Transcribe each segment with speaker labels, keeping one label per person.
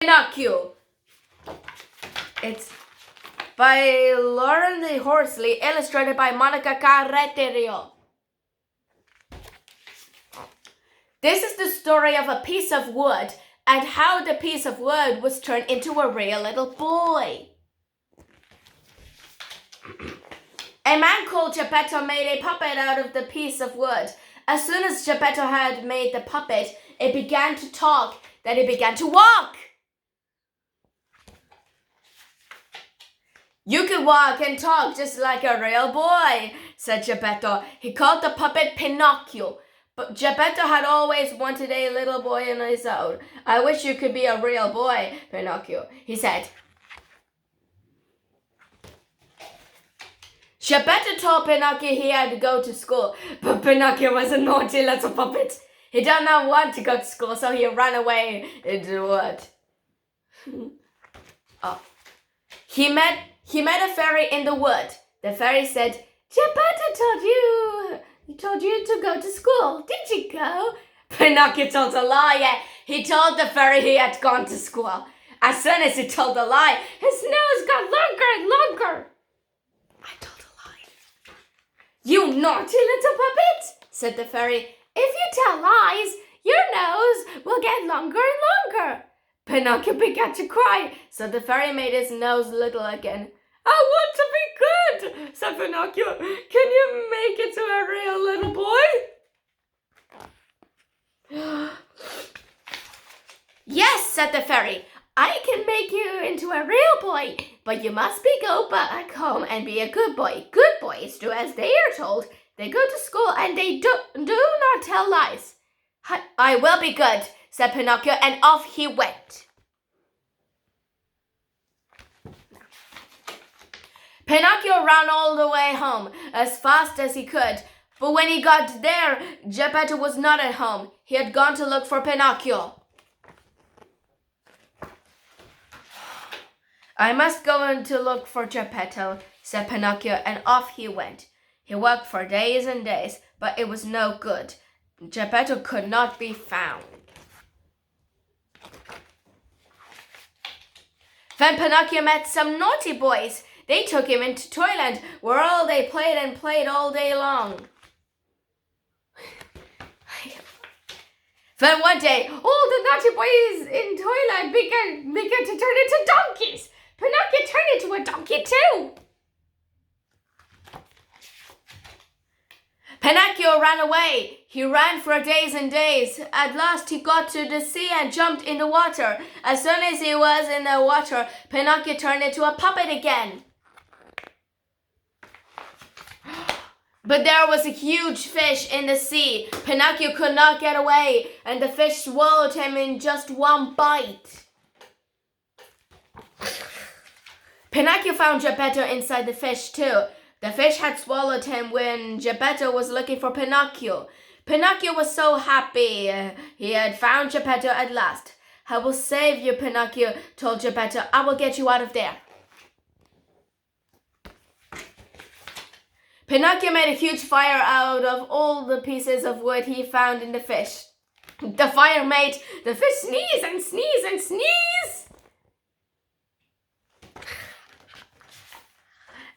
Speaker 1: Pinocchio. It's by Lauren de Horsley, illustrated by Monica Carretero. This is the story of a piece of wood and how the piece of wood was turned into a real little boy. A man called Geppetto made a puppet out of the piece of wood. As soon as Geppetto had made the puppet, it began to talk, then it began to walk. You can walk and talk just like a real boy, said Geppetto. He called the puppet Pinocchio. But Geppetto had always wanted a little boy on his own. I wish you could be a real boy, Pinocchio, he said. Geppetto told Pinocchio he had to go to school, but Pinocchio was a naughty little puppet. He did not want to go to school, so he ran away into the wood. He met a fairy in the wood. The fairy said, Geppetto told you to go to school. Did you go? Pinocchio told a lie. He told the fairy he had gone to school. As soon as he told a lie, his nose got longer and longer. I told a lie. You naughty little puppet, said the fairy. If you tell lies, your nose will get longer and longer. Pinocchio began to cry, so the fairy made his nose little again. I want to be good, said Pinocchio. Can you make it to a real little boy? Yes, said the fairy. I can make you into a real boy, but you must go back home and be a good boy. Good boys do as they are told. They go to school and they do not tell lies. I will be good, said Pinocchio, and off he went. Pinocchio ran all the way home as fast as he could, but when he got there, Geppetto was not at home. He had gone to look for Pinocchio. I must go in to look for Geppetto, said Pinocchio, and off he went. He walked for days and days, but it was no good. Geppetto could not be found. Then Pinocchio met some naughty boys. They took him into Toyland, where all they played and played all day long. Then one day, all the naughty boys in Toyland began to turn into donkeys. Pinocchio turned into a donkey too. Pinocchio ran away. He ran for days and days. At last he got to the sea and jumped in the water. As soon as he was in the water, Pinocchio turned into a puppet again. But there was a huge fish in the sea. Pinocchio could not get away, and the fish swallowed him in just one bite. Pinocchio found Geppetto inside the fish too. The fish had swallowed him when Geppetto was looking for Pinocchio. Pinocchio was so happy he had found Geppetto at last. I will save you, Pinocchio told Geppetto. I will get you out of there. Pinocchio made a huge fire out of all the pieces of wood he found in the fish. The fire made the fish sneeze and sneeze and sneeze.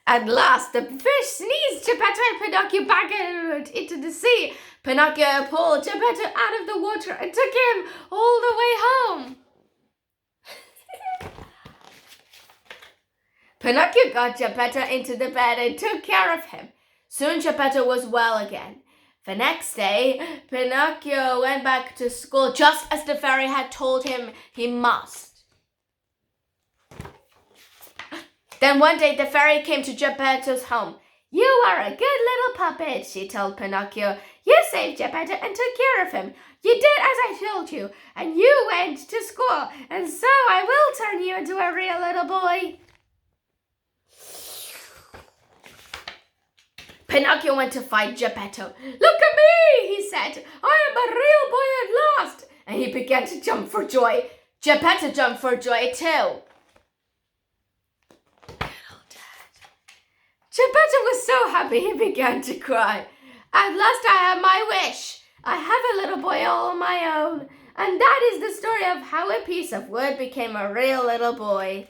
Speaker 1: At last, the fish sneezed Geppetto and Pinocchio back into the sea. Pinocchio pulled Geppetto out of the water and took him all the way home. Pinocchio got Geppetto into the bed and took care of him. Soon Geppetto was well again. The next day, Pinocchio went back to school just as the fairy had told him he must. Then one day the fairy came to Geppetto's home. You are a good little puppet, she told Pinocchio. You saved Geppetto and took care of him. You did as I told you, and you went to school, and so I will turn you into a real little boy. Pinocchio went to fight Geppetto. Look at me, he said. I am a real boy at last. And he began to jump for joy. Geppetto jumped for joy too. Geppetto was so happy he began to cry. At last I have my wish. I have a little boy all on my own. And that is the story of how a piece of wood became a real little boy.